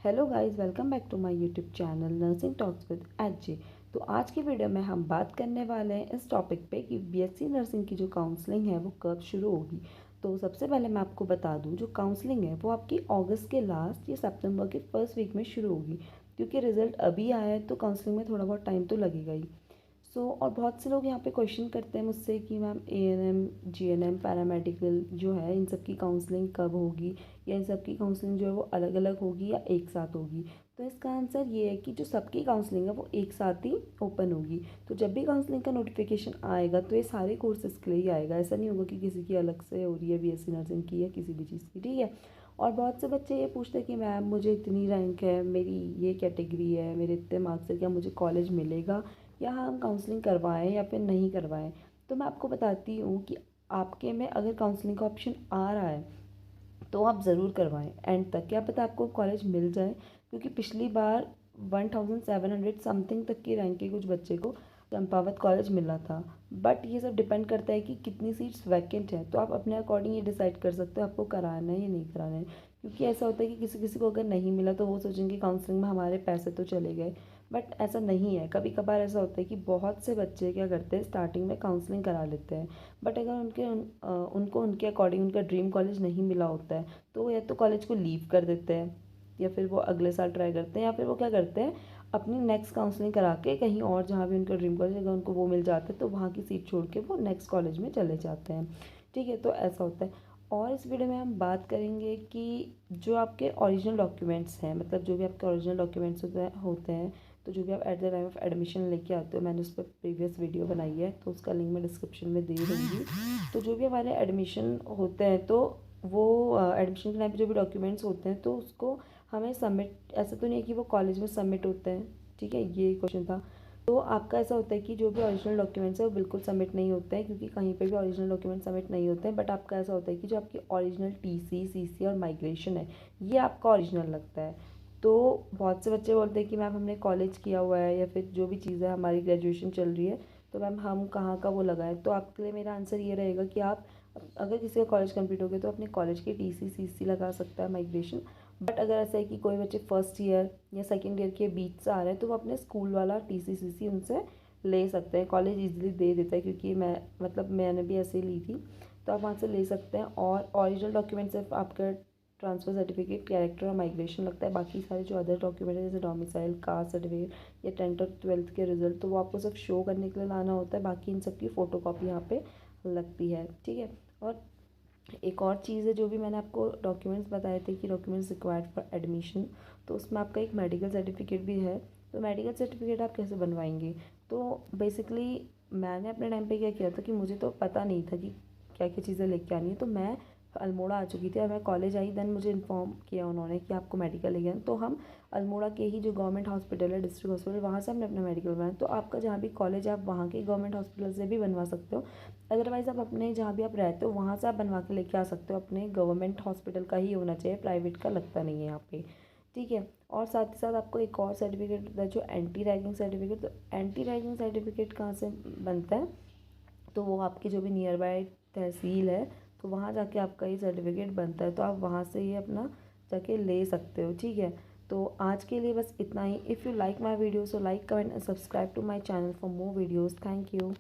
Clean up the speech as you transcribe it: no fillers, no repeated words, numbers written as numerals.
Hello guys, welcome back to my YouTube channel nursing talks with H. तो आज की video में हम बात करने वाले हैं इस टॉपिक पे कि बीएससी नर्सिंग की जो काउंसलिंग है वो कब शुरू होगी। तो सबसे पहले मैं आपको बता दूं, जो काउंसलिंग है वो आपकी अगस्त के लास्ट या सितंबर के फर्स्ट वीक में शुरू होगी, क्योंकि रिजल्ट अभी आया है तो काउंसलिंग में थोड़ा बहुत टाइम तो लगेगा ही। और बहुत से लोग यहाँ पे क्वेश्चन करते हैं मुझसे कि मैम एएनएम, जीएनएम, पैरामेडिकल जो है इन सब की काउंसलिंग कब होगी, या इन सब की काउंसलिंग जो है वो अलग अलग होगी या एक साथ होगी। तो इसका आंसर ये है कि जो सबकी काउंसलिंग है वो एक साथ ही ओपन होगी। तो जब भी काउंसलिंग का नोटिफिकेशन आएगा तो ये सारे कोर्सेज के लिए ही आएगा। ऐसा नहीं होगा कि किसी की अलग से हो रही है बीएससी नर्सिंग की या किसी भी चीज़ की, ठीक है। और बहुत से बच्चे ये पूछते हैं कि मैम मुझे इतनी रैंक है, मेरी ये कैटेगरी है, मेरे इतने मार्क्स है, क्या मुझे कॉलेज मिलेगा, या हम काउंसलिंग करवाएं या फिर नहीं करवाएं। तो मैं आपको बताती हूँ कि आपके में अगर काउंसलिंग का ऑप्शन आ रहा है तो आप ज़रूर करवाएं एंड तक, क्या पता आपको कॉलेज मिल जाए। क्योंकि पिछली बार 1700 समथिंग तक की रैंक के कुछ बच्चे को चंपावत कॉलेज मिला था। बट ये सब डिपेंड करता है कि कितनी सीट्स वैकेंट है, तो आप अपने अकॉर्डिंग ये डिसाइड कर सकते हो आपको कराना है या नहीं कराना है। क्योंकि ऐसा होता है कि किसी किसी को अगर नहीं मिला तो वो सोचेंगे काउंसलिंग में हमारे पैसे तो चले गए। बट ऐसा नहीं है, कभी कभार ऐसा होता है कि बहुत से बच्चे क्या करते हैं, स्टार्टिंग में काउंसलिंग करा लेते हैं। बट अगर उनको उनके अकॉर्डिंग उनका ड्रीम कॉलेज नहीं मिला होता है तो वो या तो कॉलेज को लीव कर देते हैं, या फिर वो अगले साल ट्राई करते हैं, या फिर वो क्या करते हैं, अपनी नेक्स्ट काउंसलिंग करा के कहीं और जहाँ भी उनका ड्रीम कॉलेज अगर उनको वो मिल जाता है तो वहाँ की सीट छोड़ के वो नेक्स्ट कॉलेज में चले जाते हैं, ठीक है। तो ऐसा होता है। और इस वीडियो में हम बात करेंगे कि जो आपके ओरिजिनल डॉक्यूमेंट्स हैं, मतलब जो भी आपके ओरिजिनल डॉक्यूमेंट्स होते हैं, तो जो भी आप at the time of admission लेके आते हो, मैंने उस पर प्रीवियस वीडियो बनाई है तो उसका लिंक मैं डिस्क्रिप्शन में दे दूँगी। तो जो भी हमारे एडमिशन होते हैं तो वो एडमिशन के टाइम पे जो भी डॉक्यूमेंट्स होते हैं तो उसको हमें सबमिट, ऐसा तो नहीं है कि वो कॉलेज में सबमिट होते हैं, ठीक है, ये क्वेश्चन था। तो आपका ऐसा होता है कि जो भी ओरिजिनल डॉक्यूमेंट्स है वो बिल्कुल सबमिट नहीं होते हैं, क्योंकि कहीं पे भी ओरिजिनल डॉक्यूमेंट सबमिट नहीं होते हैं। बट आपका ऐसा होता है कि जो आपकी ओरिजिनल टीसी, सीसी और माइग्रेशन है ये आपका ओरिजिनल लगता है। तो बहुत से बच्चे बोलते हैं कि मैम हमने कॉलेज किया हुआ है या फिर जो भी चीज़ है हमारी ग्रेजुएशन चल रही है, तो मैम हम कहाँ का वो लगाएं। तो आपके लिए मेरा आंसर ये रहेगा कि आप अगर किसी का कॉलेज कंप्लीट हो गया तो अपने कॉलेज की टीसी, सीसी लगा सकता है, माइग्रेशन। बट अगर ऐसा है कि कोई बच्चे फर्स्ट ईयर या सेकेंड ईयर के बीच से आ रहे हैं तो वो अपने स्कूल वाला टीसी, सीसी उनसे ले सकते हैं। कॉलेज इजीली दे देता है, क्योंकि मैंने भी ऐसे ही ली थी, तो आप वहाँ से ले सकते हैं। और ओरिजिनल डॉक्यूमेंट सिर्फ आपका ट्रांसफ़र सर्टिफिकेट, कैरेक्टर और माइग्रेशन लगता है। बाकी सारे जो अदर डॉक्यूमेंट है जैसे डोमिसाइल, कास्ट सर्टिफिकेट या 10th और 12th के रिजल्ट, तो वो आपको सिर्फ शो करने के लिए लाना होता है। बाकी इन सब की फ़ोटो कॉपी यहाँ पे लगती है, ठीक है। और एक और चीज़ है, जो भी मैंने आपको डॉक्यूमेंट्स बताए थे कि डॉक्यूमेंट्स रिक्वायर्ड फॉर एडमिशन, तो उसमें आपका एक मेडिकल सर्टिफिकेट भी है। तो मेडिकल सर्टिफिकेट आप कैसे बनवाएंगे? तो बेसिकली मैंने अपने टाइम पे क्या किया था कि मुझे तो पता नहीं था कि क्या क्या चीज़ें लेके आनी है, तो मैं अल्मोड़ा आ चुकी थी और मैं कॉलेज आई, देन मुझे इन्फॉर्म किया उन्होंने कि आपको मेडिकल लेके आना। तो हम अल्मोड़ा के ही जो गवर्नमेंट हॉस्पिटल है, डिस्ट्रिक्ट हॉस्पिटल, वहाँ से हमने अपना मेडिकल बनाया। तो आपका जहाँ भी कॉलेज है आप वहाँ के गवर्नमेंट हॉस्पिटल से भी बनवा सकते हो। अदरवाइज़ आप अपने जहाँ भी आप रहते हो वहाँ से आप बनवा के लेके आ सकते हो। अपने गवर्नमेंट हॉस्पिटल का ही होना चाहिए, प्राइवेट का लगता नहीं है यहाँ पे, ठीक है। और साथ ही साथ आपको एक और सर्टिफिकेट होता है जो एंटी रैगिंग सर्टिफिकेट। तो एंटी रैगिंग सर्टिफिकेट कहाँ से बनता है? तो वो आपके जो भी नियर बाय तहसील है तो वहाँ जाके आपका ये सर्टिफिकेट बनता है, तो आप वहाँ से ये अपना जाके ले सकते हो, ठीक है। तो आज के लिए बस इतना ही। If you like my video so like, comment and subscribe to my channel for more videos. Thank you.